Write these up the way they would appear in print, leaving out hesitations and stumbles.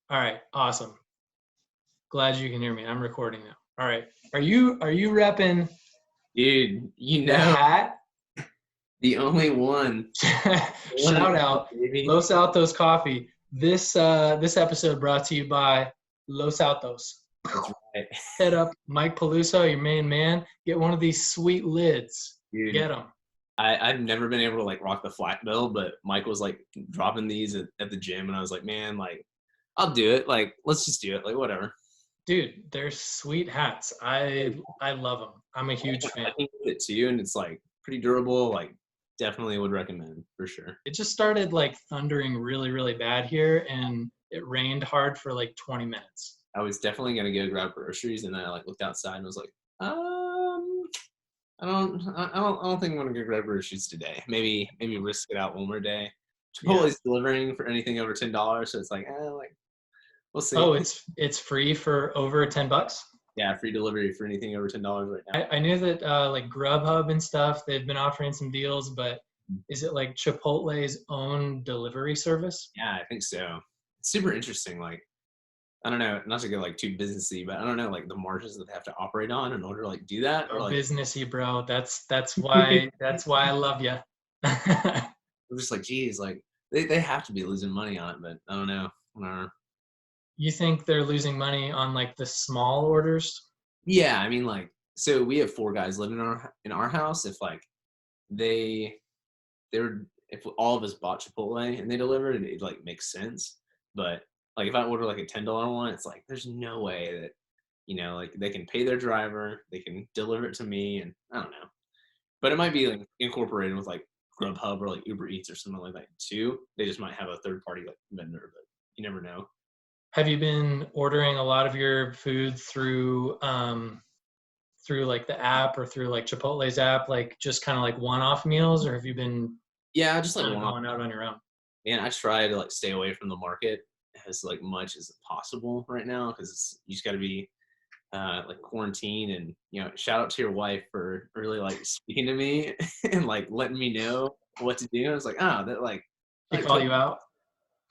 All right, awesome. Glad you can hear me. I'm recording now. All right. Are you repping Dude, the hat? the only one. The one and Shout only, out baby. Los Altos Coffee. This episode brought to you by Los Altos. That's right. Head up Mike Peluso, your main man. Get one of these sweet lids. Dude, Get them. I've never been able to like rock the flat bill, but Mike was like dropping these at the gym, and I was like, man, like, I'll do it. Like, let's just do it. Like, whatever. Dude, they're sweet hats. I love them. I'm a huge I fan. think it too, and it's like pretty durable. Like, definitely would recommend for sure. It just started like thundering really, really bad here, and it rained hard for like 20 minutes. I was definitely gonna go grab groceries, and then I like looked outside and was like, I don't think I'm gonna go grab groceries today. Maybe risk it out one more day. Yeah. Chipotle's delivering for anything over $10, so it's like we'll see. Oh, it's free for over $10. Yeah, free delivery for anything over $10 right now. I knew that like Grubhub and stuff, they've been offering some deals, but is it like Chipotle's own delivery service? Yeah, I think so. It's super interesting. Like, I don't know, not to get like too businessy, but I don't know like the margins that they have to operate on in order to like do that, or Oh, like businessy, bro. That's why I love you. I'm just like, geez, like they have to be losing money on it, but I don't know. Whatever. You think they're losing money on like the small orders? Yeah, I mean, like, so we have four guys living in our house. If like they they were if all of us bought Chipotle and they delivered, it like makes sense. But like if I order like a $10 one, it's like there's no way that like they can pay their driver, they can deliver it to me, and I don't know. But it might be like incorporated with like Grubhub or like Uber Eats or something like that too. They just might have a third party like vendor, but you never know. Have you been ordering a lot of your food through like the app or through like Chipotle's app, like just kind of like one-off meals, or have you been Yeah, just like kind of one off. going out on your own? And I try to like stay away from the market as like much as possible right now because you just got to be like quarantine, and shout out to your wife for really like speaking to me and like letting me know what to do. I was like, oh, that She like call totally, you out?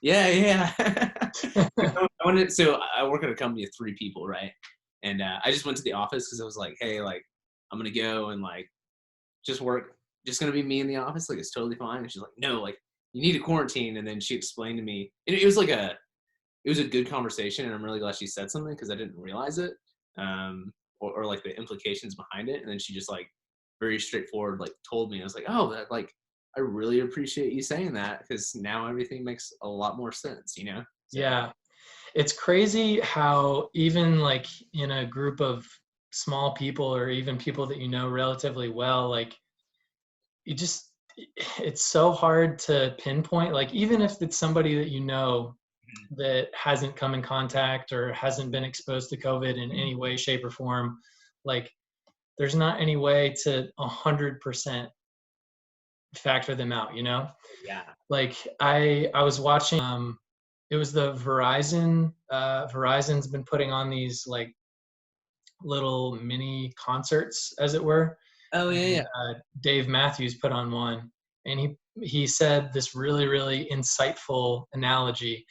yeah, yeah. I wanted, so I work at a company of three people, right? And I just went to the office because I was like, hey, like I'm gonna go and like just work, just gonna be me in the office, like it's totally fine. And she's like, no, like you need to quarantine. And then she explained to me, it was like it was a good conversation, and I'm really glad she said something because I didn't realize it, or like the implications behind it. And then she just like very straightforward like told me. I was like, oh, that like I really appreciate you saying that because now everything makes a lot more sense. So Yeah. It's crazy how even like in a group of small people or even people that you know relatively well, like you just it's so hard to pinpoint, like even if it's somebody that you know that hasn't come in contact or hasn't been exposed to COVID in any way, shape, or form, like there's not any way to 100% factor them out, you know? yeah, Like I was watching it was the Verizon's been putting on these like little mini concerts, as it were. oh yeah, And yeah, Dave Matthews put on one, and he said this really really insightful analogy.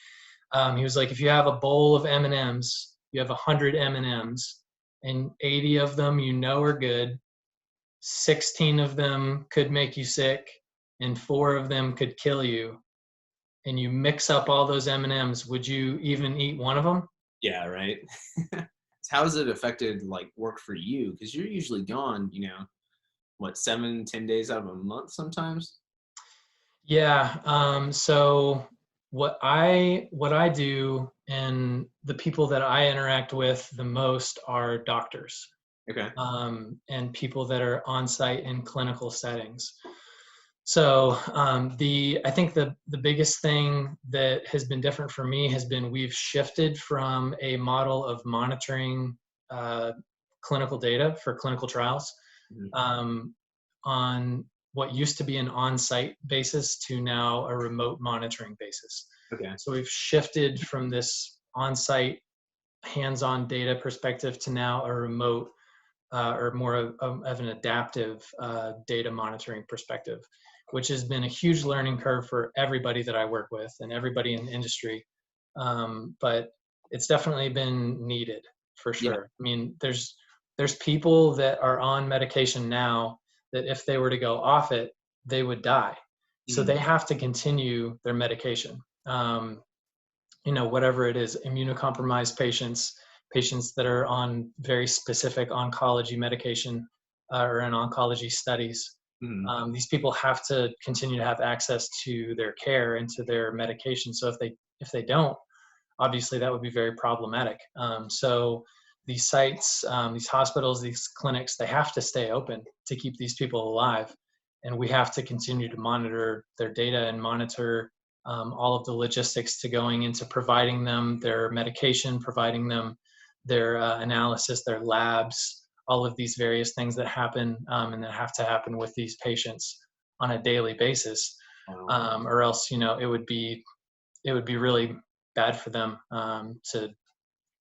He was like, if you have a bowl of M&Ms, you have 100 M&Ms, and 80 of them you know are good. 16 of them could make you sick, and 4 of them could kill you. And you mix up all those M&Ms, would you even eat one of them? yeah, right. So how has it affected like work for you? Because you're usually gone, what, 7, 10 days out of a month sometimes? Yeah. So what I do, and the people that I interact with the most are doctors, Okay. and people that are on site in clinical settings. So I think the biggest thing that has been different for me has been we've shifted from a model of monitoring uh, clinical data for clinical trials, Mhm. um, on what used to be an on-site basis to now a remote monitoring basis. Okay. So we've shifted from this on-site hands-on data perspective to now a remote, or more of an adaptive data monitoring perspective, which has been a huge learning curve for everybody that I work with and everybody in the industry. But it's definitely been needed for Yeah. sure. I mean, there's people that are on medication now that if they were to go off it, they would die. So Mhm. they have to continue their medication. Whatever it is, immunocompromised patients, patients that are on very specific oncology medication or in oncology studies. Mhm. These people have to continue to have access to their care and to their medication. So if they don't, obviously that would be very problematic. So these sites, these hospitals, these clinics, they have to stay open to keep these people alive. And we have to continue to monitor their data and monitor all of the logistics to going into providing them their medication, providing them their analysis, their labs, all of these various things that happen and that have to happen with these patients on a daily basis. Wow. Or else, it would be really bad for them to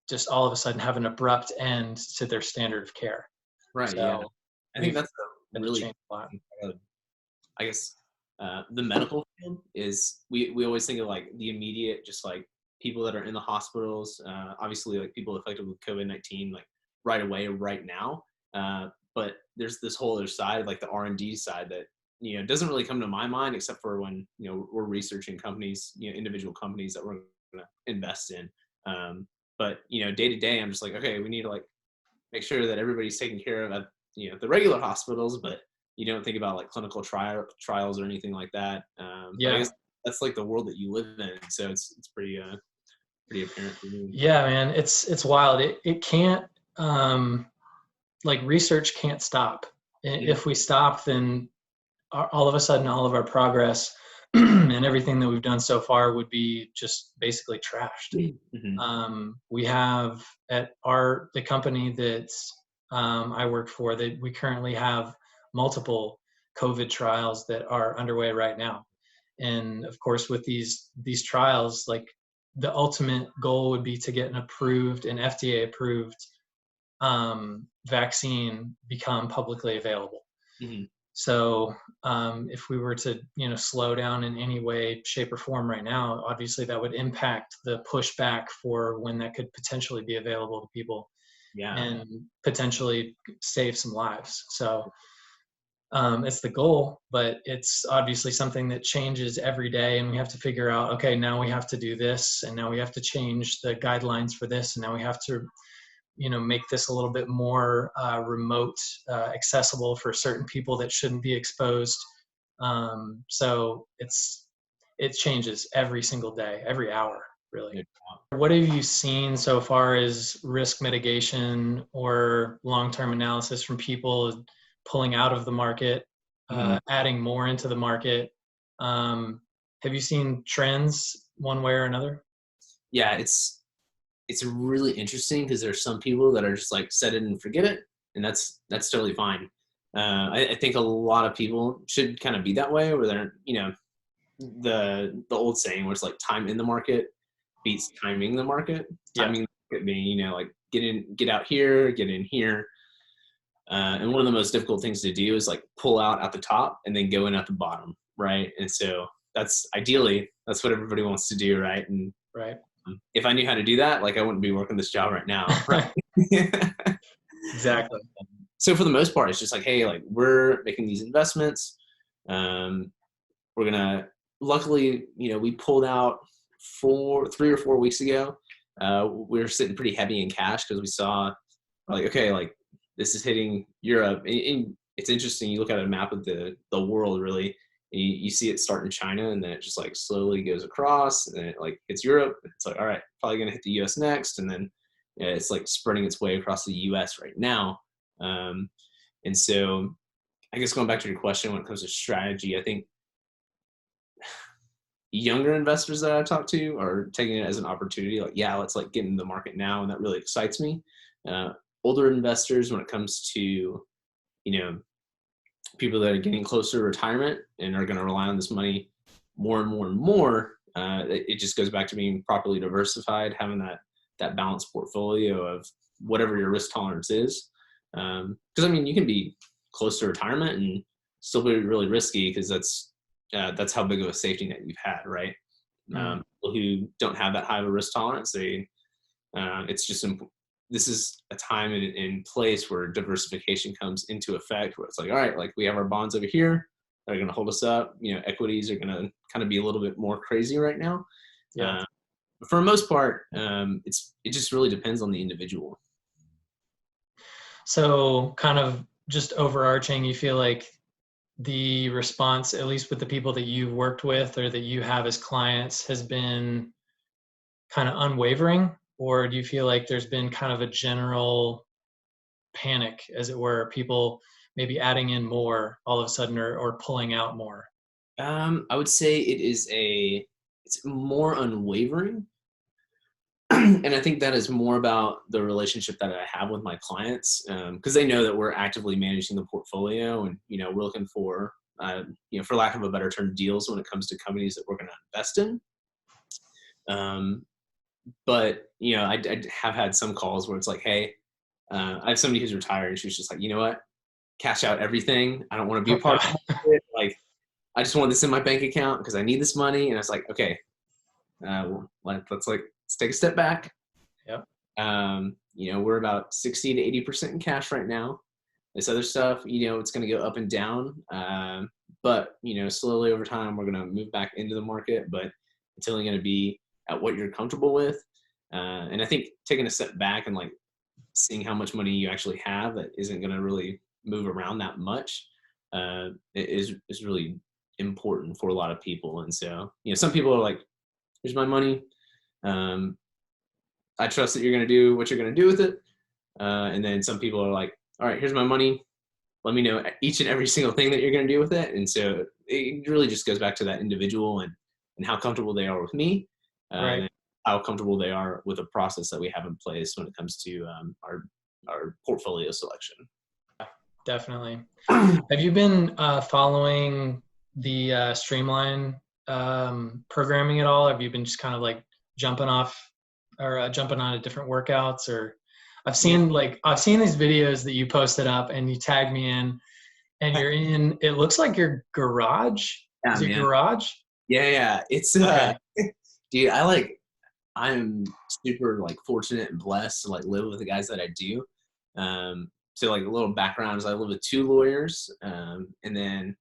just all of a sudden have an abrupt end to their standard of care. Right. Yeah. So I think we've that's a had to really, change a lot. I guess, the medical field is we always think of like the immediate, just like people that are in the hospitals, obviously like people affected with COVID-19, like right away, right now. But there's this whole other side, like the R&D side that, doesn't really come to my mind except for when, we're researching companies, individual companies that we're going to invest in. But, day to day, I'm just like, okay, we need to like make sure that everybody's taken care of at, the regular hospitals, but you don't think about like clinical trials or anything like that. But I Yeah. guess that's like the world that you live in, so it's pretty apparent to me. Yeah, man, it's wild. It can't like research can't stop. Mhm. If we stop, then all of a sudden all of our progress and everything that we've done so far would be just basically trashed. Mhm. We have at the company that I work for, that we currently have multiple COVID trials that are underway right now. And of course, with these trials, like the ultimate goal would be to get an approved, an FDA approved vaccine become publicly available. Mhm. So if we were to, slow down in any way, shape, or form right now, obviously that would impact the pushback for when that could potentially be available to people Yeah. and potentially save some lives. So it's the goal, but it's obviously something that changes every day, and we have to figure out, okay, now we have to do this, and now we have to change the guidelines for this, and now we have to make this a little bit more remote accessible for certain people that shouldn't be exposed. So it changes every single day, every hour, really. Yeah. What have you seen so far as risk mitigation or long-term analysis from people pulling out of the market, Mhm. adding more into the market? Have you seen trends one way or another? Yeah, it's really interesting because there's some people that are just like set it and forget it, and that's totally fine. I think a lot of people should kind of be that way, where they're, the old saying where it's like time in the market beats timing the market. Yeah. Timing could be, like get out here, get in here. And one of the most difficult things to do is like pull out at the top and then go in at the bottom, right? And so that's ideally that's what everybody wants to do, right? And Right. if I knew how to do that, like I wouldn't be working this job right now, right? Exactly. So for the most part, it's just like, hey, like we're making these investments. Um, we're gonna. Luckily, we pulled out 3 or 4 weeks ago. We were sitting pretty heavy in cash because we saw, like, okay, like this is hitting Europe. And it's interesting. You look at a map of the world, really. And you see it start in China, and then it just like slowly goes across, and then it like hits Europe. It's like, all right, probably gonna hit the U.S. next, and then it's like spreading its way across the U.S. right now. Um, and so, I guess going back to your question, when it comes to strategy, I think younger investors that I talk to are taking it as an opportunity. Like, yeah, let's like get in the market now, and that really excites me. Uh, Older investors, when it comes to people that are getting closer to retirement and are going to rely on this money more and more and more, it just goes back to being properly diversified, having that balanced portfolio of whatever your risk tolerance is. Because I mean, you can be close to retirement and still be really risky because that's how big of a safety net you've had, right? Mm. People who don't have that high of a risk tolerance, it's just this is a time and place where diversification comes into effect, where it's like, all right, like we have our bonds over here that are going to hold us up. Equities are going to kind of be a little bit more crazy right now. Yeah. But for the most part, it just really depends on the individual. So kind of just overarching, you feel like the response, at least with the people that you've worked with or that you have as clients, has been kind of unwavering? Or do you feel like there's been kind of a general panic, as it were, people maybe adding in more all of a sudden or pulling out more? I would say it's more unwavering. And I think that is more about the relationship that I have with my clients, because they know that we're actively managing the portfolio, and we're looking for, for lack of a better term, deals when it comes to companies that we're going to invest in. But I have had some calls where it's like, hey, I have somebody who's retired, and she's just like, you know what, cash out everything. I don't want to be a Oh part God. of it. Like, I just want this in my bank account because I need this money. And I was like, okay, let's take a step back. Yep. We're about 60 to 80% in cash right now. This other stuff, it's going to go up and down. But slowly over time, we're going to move back into the market, but it's only going to be at what you're comfortable with. And I think taking a step back and like seeing how much money you actually have that isn't going to really move around that much is really important for a lot of people. And so, some people are like, here's my money. I trust that you're going to do what you're going to do with it. And then some people are like, all right, here's my money. Let me know each and every single thing that you're going to do with it. And so it really just goes back to that individual and how comfortable they are with me, Right. and how comfortable they are with the process that we have in place when it comes to our portfolio selection. Definitely. Have you been following the Streamline programming at all? Have you been just kind of like jumping off or jumping on to different workouts? Or I've Yeah, seen these videos that you posted up and you tagged me in, and you're in. It looks like your garage. yeah, Is it man. garage? Yeah. It's Okay. dude, I'm super like fortunate and blessed to like live with the guys that I do. So like a little background is I live with two lawyers, and then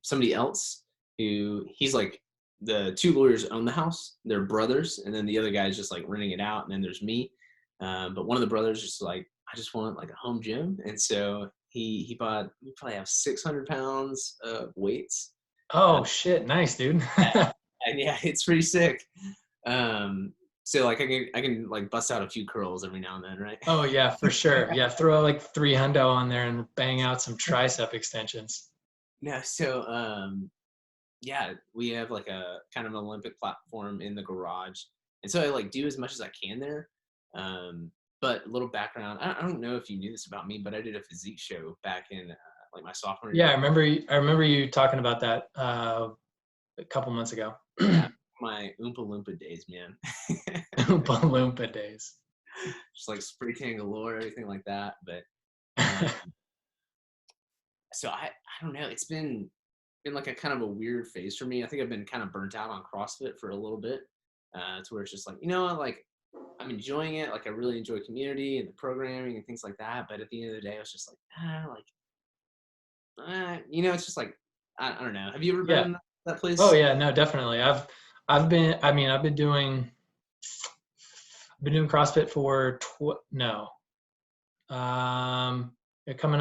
somebody else who he's like, the two lawyers own the house. They're brothers, and then the other guy's just like renting it out. And then there's me. But one of the brothers just like, I just want like a home gym, and so we probably have 600 pounds of weights. Uh, Oh shit! Nice, dude. and yeah, it's pretty sick. Um, so like I can like bust out a few curls every now and then, right? Oh yeah, for sure. Yeah, throw like 3 hundo on there and bang out some tricep extensions. No, so yeah, we have like a kind of an Olympic platform in the garage, and so I like do as much as I can there. Um, but a little background, I don't know if you knew this about me, but I did a physique show back in like my sophomore Yeah, year. I remember you talking about that a couple months ago. Yeah, my Oompa Loompa days, man. Balloompa days. Just like spray tan galore, everything like that. But so I don't know. It's been like a kind of a weird phase for me. I think I've been kind of burnt out on CrossFit for a little bit, to where it's just like, like I'm enjoying it. Like I really enjoy community and the programming and things like that. But at the end of the day, I was just like, it's just like, I don't know. Have you ever Yeah. been that Oh place? yeah, no, definitely. I've been doing CrossFit for no. Yeah, coming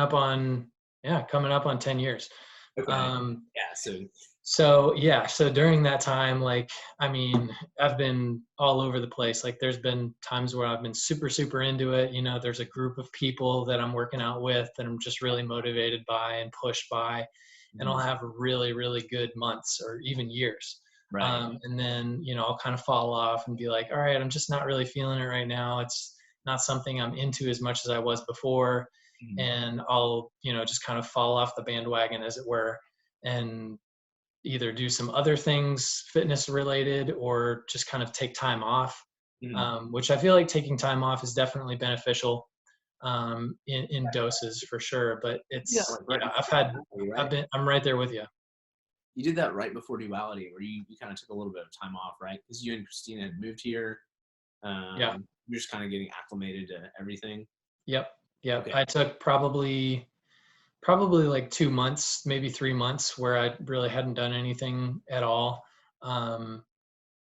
up on 10 years. Okay. Um, Yeah. So so during that time, like, I've been all over the place. Like there's been times where I've been super, super into it. There's a group of people that I'm working out with that I'm just really motivated by and pushed by, and I'll have really, really good months or even years. right. And then, I'll kind of fall off and be like, all right, I'm just not really feeling it right now. It's not something I'm into as much as I was before. Mhm. And I'll, just kind of fall off the bandwagon, as it were, and either do some other things fitness related or just kind of take time off, Mhm. which I feel like taking time off is definitely beneficial, in doses for sure. But Yeah, it's, like right yeah, before, right? I'm right there with you. you did that right before duality, where you kind of took a little bit of time off, right? Because you and Christina had moved here. Yeah. You're just kind of getting acclimated to everything. Yep. Yep. Okay. I took probably like 2 months, maybe 3 months, where I really hadn't done anything at all. Um,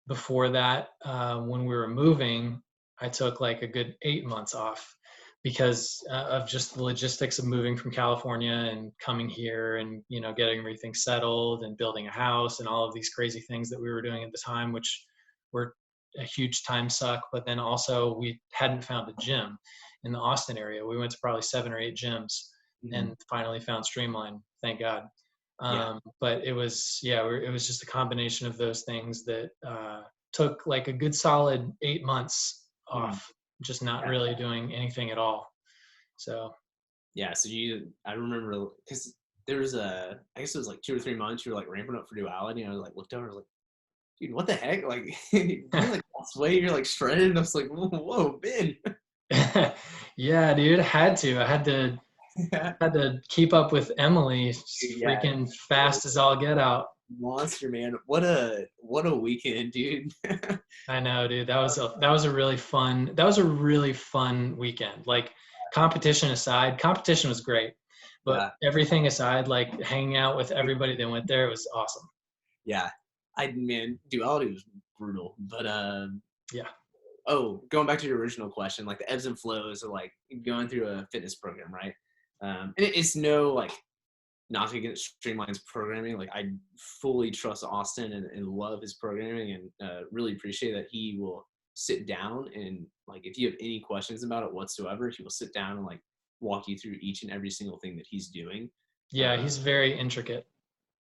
Before that, when we were moving, I took like a good 8 months off because of just the logistics of moving from California and coming here and, getting everything settled and building a house and all of these crazy things that we were doing at the time, which were a huge time suck. But then also we hadn't found a gym in the Austen area. We went to probably 7 or 8 gyms Hmm. and finally found Streamline, thank God. Yeah. But it was, yeah, it was just a combination of those things that took like a good solid 8 months Mm. off, just not Yeah. really doing anything at all. So Yeah. So I remember because there was I guess it was like 2 or 3 months. You were like ramping up for duality, and I was like looked over, I was like, dude, what the heck? Like, you like lost weight, you're like shredded. And I was like, whoa, Ben. yeah, dude, I had to keep up with Emily, Yeah. freaking fast as all get out. Monster, man. What a weekend, dude. I know, dude. That was a really fun weekend. Like, competition aside, competition was great, but Yeah. everything aside, like hanging out with everybody that went there was awesome. Yeah. Man, duality was brutal. But Yeah. oh, going back to your original question, like the ebbs and flows of like going through a fitness program, right? And it's no like not to get Streamline's programming. Like I fully trust Austen and love his programming and really appreciate that he will sit down and like if you have any questions about it whatsoever, he will sit down and like walk you through each and every single thing that he's doing. Yeah, Uh, he's very intricate,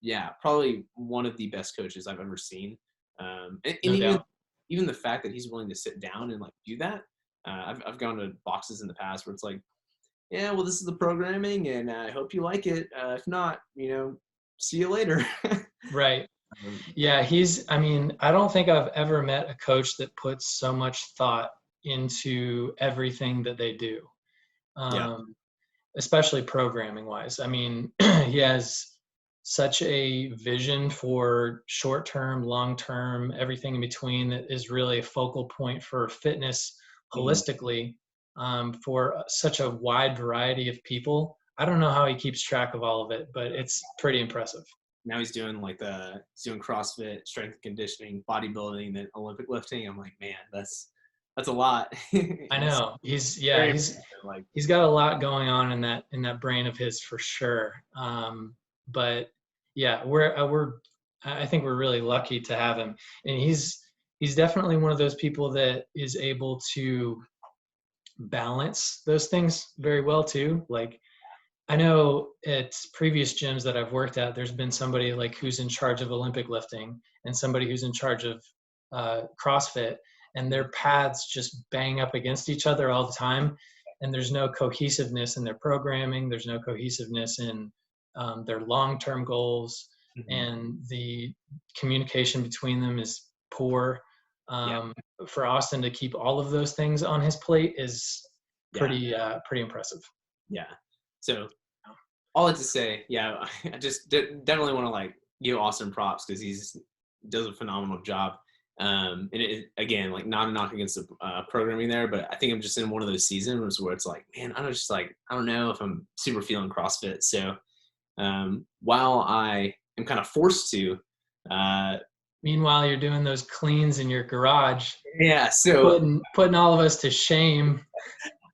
yeah, probably one of the best coaches I've ever seen. And no even doubt. even the fact that he's willing to sit down and like do that. I've gone to boxes in the past where it's like, yeah, well, this is the programming, and I hope you like it. If not, see you later. Right. Um, Yeah, I mean, I don't think I've ever met a coach that puts so much thought into everything that they do. yeah. Um, Especially programming wise. I mean, he has such a vision for short term, long term, everything in between that is really a focal point for fitness Mhm. holistically, for such a wide variety of people. I don't know how he keeps track of all of it, but it's pretty impressive. Now he's doing CrossFit, strength and conditioning, bodybuilding, then Olympic lifting. I'm like, man, that's a lot. I It's know yeah, very he's like he's got a lot going on in that brain of his for sure. But yeah, I think we're really lucky to have him, and he's definitely one of those people that is able to balance those things very well too. Like, I know at previous gyms that I've worked at, there's been somebody like who's in charge of Olympic lifting and somebody who's in charge of CrossFit, and their paths just bang up against each other all the time. And there's no cohesiveness in their programming. There's no cohesiveness in their long-term goals, mhm. and the communication between them is poor. Yeah, Um, for Austen to keep all of those things on his plate is yeah, pretty impressive. yeah. So all that to say, yeah, I just definitely want to like give Austin props because he's does a phenomenal job. And again, like not a knock against the programming there, but I think I'm just in one of those seasons where it's like, man, I don't know if I'm super feeling CrossFit. So while I am kind of forced to, uh, Meanwhile, you're doing those cleans in your garage, yeah. So putting all of us to shame.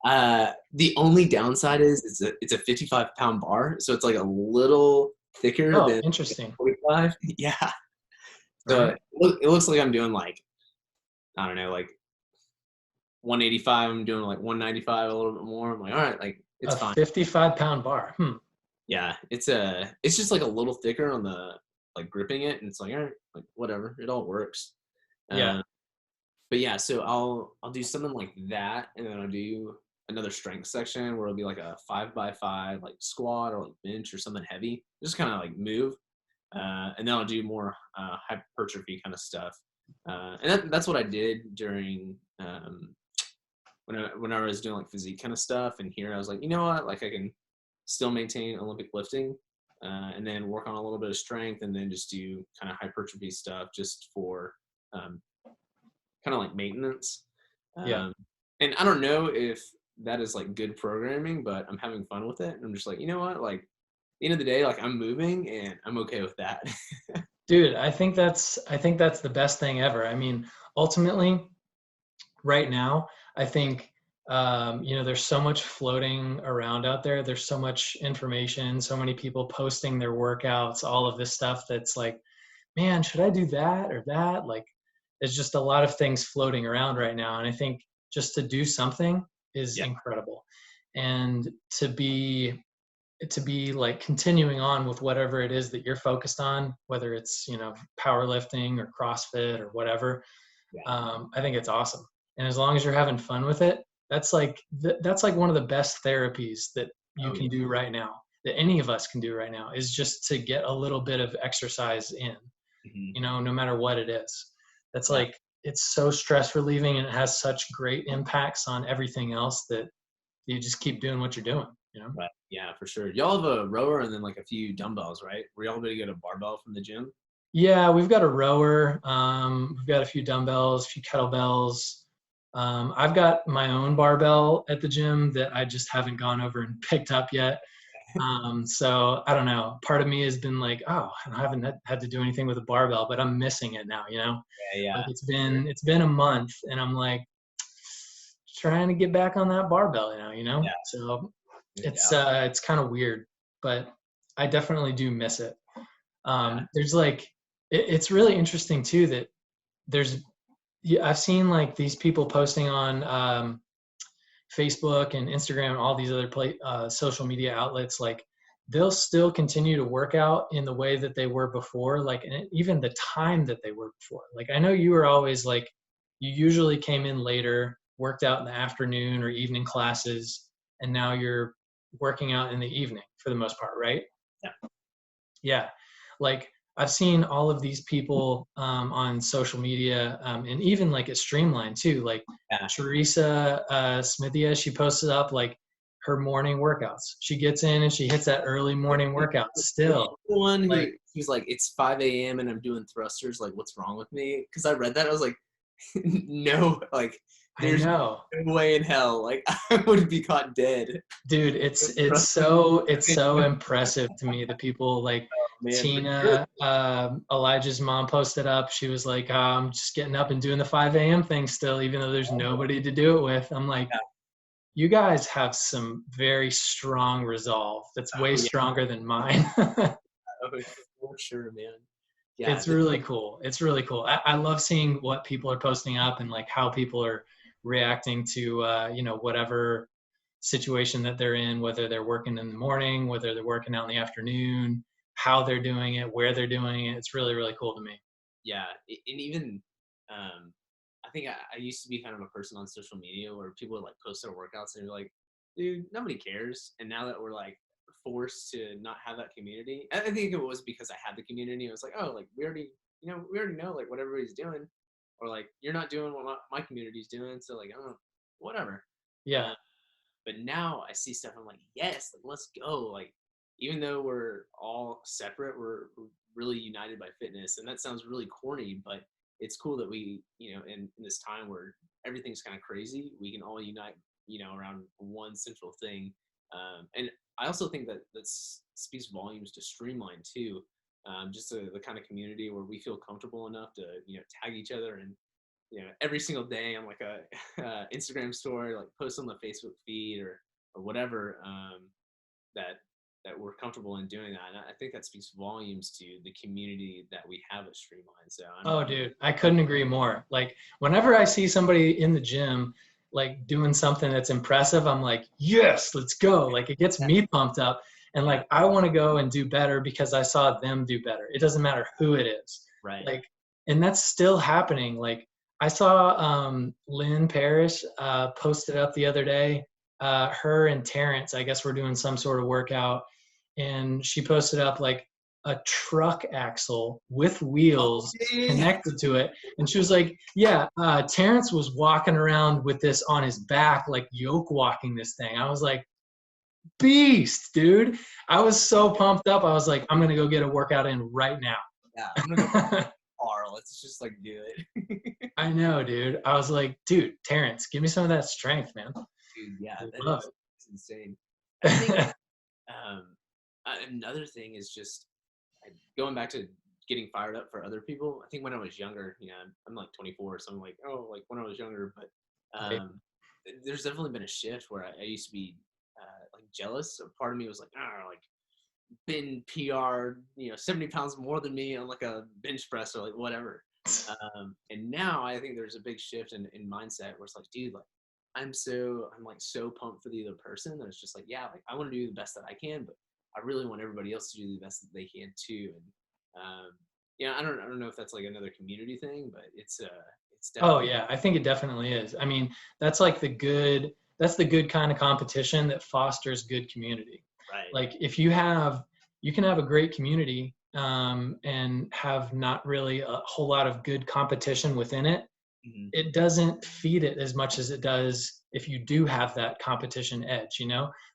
the only downside is it's a 55-pound bar, so it's like a little thicker Oh, than interesting. 45. Yeah. All So right. it looks like I'm doing like, I don't know, like 185. I'm doing like 195, a little bit more. I'm like, all right, like it's A fine. 55-pound bar. Yeah, it's just like a little thicker on the like gripping it, and it's like, all right, like whatever, it all works. Yeah. Um, but yeah, so I'll do something like that, and then I'll do another strength section where it'll be like a 5x5 like squat or like bench or something heavy, just kind of like move, and then I'll do more hypertrophy kind of stuff. And that's what I did during when I was doing like physique kind of stuff. And here I was like, you know what, like I can still maintain Olympic lifting, and then work on a little bit of strength, and then just do kind of hypertrophy stuff just for um, kind of like maintenance. Yeah. Um, and I don't know if that is like good programming, but I'm having fun with it. And I'm just like, you know what? Like, at the end of the day, like I'm moving and I'm okay with that. Dude, I think that's the best thing ever. I mean, ultimately, right now, I think there's so much floating around out there. There's so much information, so many people posting their workouts, all of this stuff that's like, man, should I do that or that? Like, there's just a lot of things floating around right now. And I think just to do something is Yeah. incredible. And to be like continuing on with whatever it is that you're focused on, whether it's, powerlifting or CrossFit or whatever, Yeah. I think it's awesome. And as long as you're having fun with it, that's like one of the best therapies that you Oh, can yeah. do right now, that any of us can do right now, is just to get a little bit of exercise in, Mhm. no matter what it is. That's Yeah. like, it's so stress relieving, and it has such great impacts on everything else that you just keep doing what you're doing. Right. Yeah, for sure. Y'all have a rower and then like a few dumbbells, right? Were y'all able to get a barbell from the gym? Yeah, we've got a rower. We've got a few dumbbells, a few kettlebells. I've got my own barbell at the gym that I just haven't gone over and picked up yet. So I don't know. Part of me has been like, oh, I haven't had to do anything with a barbell, but I'm missing it now. Yeah, yeah. Like it's been a month, and I'm like trying to get back on that barbell. Yeah. So Yeah. it's kind of weird, but I definitely do miss it. Yeah. There's like it's really interesting too that there's yeah, I've seen like these people posting on Facebook and Instagram and all these other social media outlets. Like they'll still continue to work out in the way that they were before, like and even the time that they were before. Like I know you were always like, you usually came in later, worked out in the afternoon or evening classes, and now you're working out in the evening for the most part, right? Yeah. Yeah. Like I've seen all of these people on social media, and even like at Streamline too. Like Yeah. Teresa Smithia, she posted up like her morning workouts. She gets in and she hits that early morning workout still. The one who Like, he's like, it's 5 a.m. and I'm doing thrusters. Like, what's wrong with me? Because I read that, I was like, no, like, I there's know, no way in hell. Like, I would be caught dead. dude, it's so impressive to me that people like Man, for sure. Tina, Elijah's mom posted up. She was like, I'm just getting up and doing the 5 a.m. thing still, even though there's nobody to do it with. I'm like, Yeah. you guys have some very strong resolve that's way Oh, yeah. stronger than mine. Oh, for sure, man. Yeah. It's really cool. It's really cool. I love seeing what people are posting up and like how people are reacting to whatever situation that they're in, whether they're working in the morning, whether they're working out in the afternoon, how they're doing it, where they're doing it. It's really, really cool to me. Yeah. And even, I think I used to be kind of a person on social media where people would like post their workouts and you're like, dude, nobody cares. And now that we're like forced to not have that community, I think it was because I had the community. It was like, oh, like we already know like what everybody's doing, or like you're not doing what my community's doing. So like, I don't know, whatever. Yeah. Uh, but now I see stuff. I'm like, yes, like let's go. Like, even though we're all separate, we're really united by fitness. And that sounds really corny, but it's cool that we, in this time where everything's kind of crazy, we can all unite, around one central thing. And I also think that speaks volumes to Streamline too. Just the kind of community where we feel comfortable enough to, tag each other and, every single day on like a Instagram story, like post on the Facebook feed or whatever, that we're comfortable in doing that. And I think that speaks volumes to the community that we have at Streamline. So Oh, dude, I couldn't agree more. Like, whenever I see somebody in the gym, like doing something that's impressive, I'm like, yes, let's go. Like, it gets me pumped up. And yeah, like, I want to go and do better because I saw them do better. It doesn't matter who it is. right. Like, and that's still happening. Like, I saw Lynn Parrish posted up the other day. Her and Terrance, I guess, were doing some sort of workout. And she posted up like a truck axle with Oh, wheels yeah. connected to it. And she was like, yeah, Terrance was walking around with this on his back, like yoke walking this thing. I was like, beast, dude. I was so pumped up. I was like, I'm gonna go get a workout in right now. Yeah, I'm gonna go far. Let's just like do it. I know, dude. I was like, dude, Terrance, give me some of that strength, man. Dude, yeah, I that love is it's insane. I think another thing is just going back to getting fired up for other people. I think when I was younger, I'm like 24, so I'm like, oh, like when I was younger, but Right. there's definitely been a shift where I used to be like jealous. So part of me was like, like been PR, 70 pounds more than me on like a bench press or like whatever. And now I think there's a big shift in mindset where it's like, dude, like I'm like so pumped for the other person that it's just like, yeah, like I want to do the best that I can, but I really want everybody else to do the best that they can too. And I don't know if that's like another community thing, but it's Oh definitely yeah, I think it definitely is. I mean, that's like that's the good kind of competition that fosters good community. right. Like if you can have a great community and have not really a whole lot of good competition within it. Mm-hmm. It doesn't feed it as much as it does if you do have that competition edge.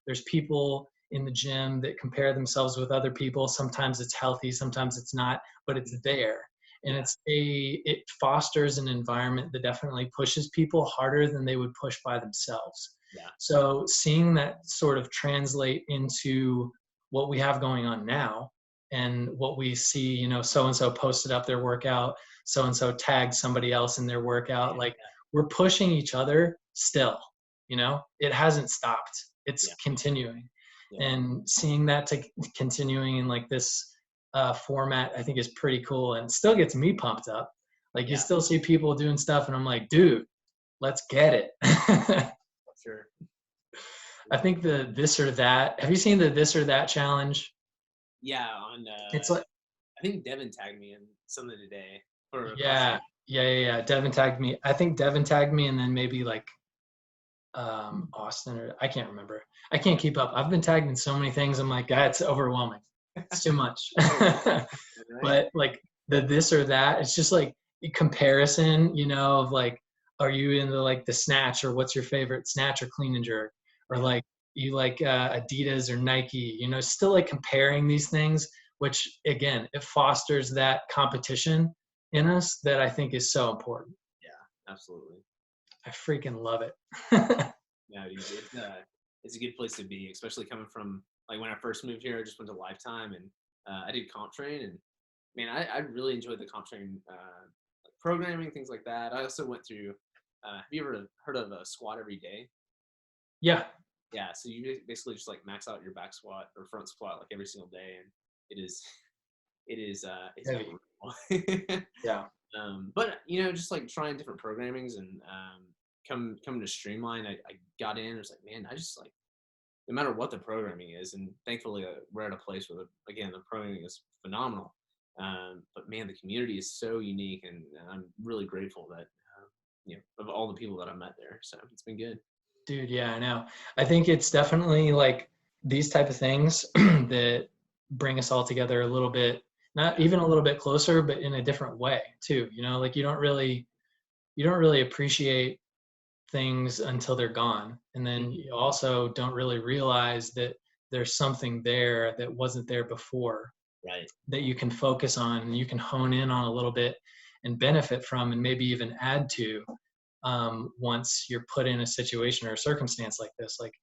There's people in the gym that compare themselves with other people. Sometimes it's healthy, sometimes it's not, but it's there. And Yeah. it fosters an environment that definitely pushes people harder than they would push by themselves. Yeah. So seeing that sort of translate into what we have going on now, and what we see, so and so posted up their workout, so and so tagged somebody else in their workout, like we're pushing each other still. It hasn't stopped, it's Yeah. continuing. Yeah. And seeing that to continuing in like this format, I think is pretty cool, and still gets me pumped up. Like you Yeah. still see people doing stuff and I'm like, dude, let's get it. Sure. I think the this or that, have you seen the this or that challenge? Yeah. On It's like, I think Devin tagged me in something today or a yeah, question. yeah. Devin tagged me. I think Devin tagged me, and then maybe like Austen, or I can't remember. I can't keep up. I've been tagged in so many things. I'm like, God, it's overwhelming. It's too much. Right? But like the this or that, it's just like a comparison, of like, are you into like the snatch, or what's your favorite snatch or clean and jerk, or Yeah. like you like Adidas or Nike, still like comparing these things, which again, it fosters that competition in us that I think is so important. Yeah. Absolutely. I freaking love it. Yeah, dude, it's a good place to be, especially coming from like when I first moved here. I just went to Lifetime and I did comp train, and man, I really enjoyed the comp train like programming, things like that. I also went through. Have you ever heard of a squat every day? Yeah. Yeah, so you basically just like max out your back squat or front squat like every single day, and it is it's Heavy. brutal. Yeah. But just like trying different programmings and coming to Streamline, I got in. It was like, man, I just like no matter what the programming is, and thankfully we're at a place where again the programming is phenomenal. But man, the community is so unique, and I'm really grateful that of all the people that I met there. So it's been good. Dude, yeah, I know. I think it's definitely like these type of things that bring us all together a little bit, not Yeah. even a little bit closer, but in a different way too. Like you don't really appreciate things until they're gone. And then Mhm. you also don't really realize that there's something there that wasn't there before, Right. that you can focus on and you can hone in on a little bit and benefit from, and maybe even add to, once you're put in a situation or a circumstance like this. Like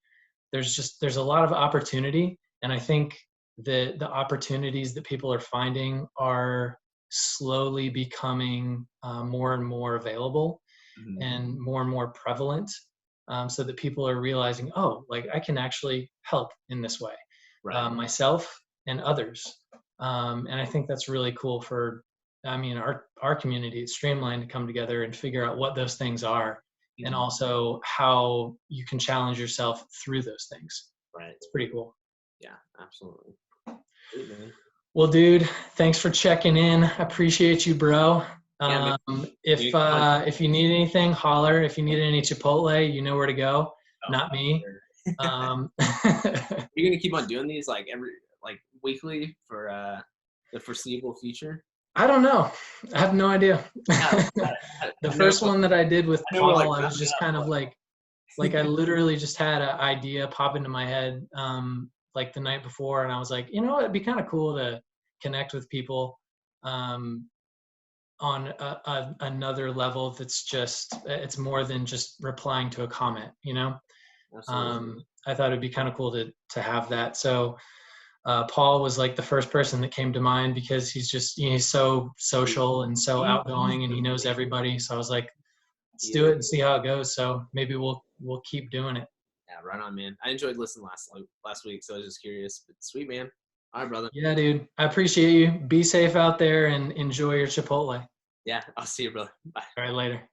there's a lot of opportunity, and I think that the opportunities that people are finding are slowly becoming more and more available Mhm. and more prevalent, so that people are realizing, oh, like I can actually help in this way, Right. myself and others. And I think that's really cool for, I mean, our community at Streamline to come together and figure out what those things are, and Mhm. also how you can challenge yourself through those things. Right. It's pretty cool. Yeah. Absolutely. Great, man. Well, dude, thanks for checking in. I appreciate you, bro. Yeah, man. If you need anything, holler. If you need any Chipotle, you know where to go. Oh, Not me. sure. Um, You're gonna keep on doing these like every like weekly for the foreseeable future? I don't know. I have no idea. Yeah, The I know first one that I did with we're like Paul, I was wrapping just up, kind of but like, Like I literally just had an idea pop into my head like the night before, and I was like, you know, it'd be kind of cool to connect with people um, on another level that's just it's more than just replying to a comment, you know. Absolutely. I thought it'd be kind of cool to have that. So Paul was like the first person that came to mind because he's just, you know, he's so social and so outgoing and he knows everybody. So I was like, let's do it and see how it goes. So maybe we'll keep doing it. Yeah, right on, man. I enjoyed listening last week, so I was just curious. But sweet, man. All right, brother. Yeah, dude. I appreciate you. Be safe out there and enjoy your Chipotle. Yeah, I'll see you, brother. Bye. All right, later.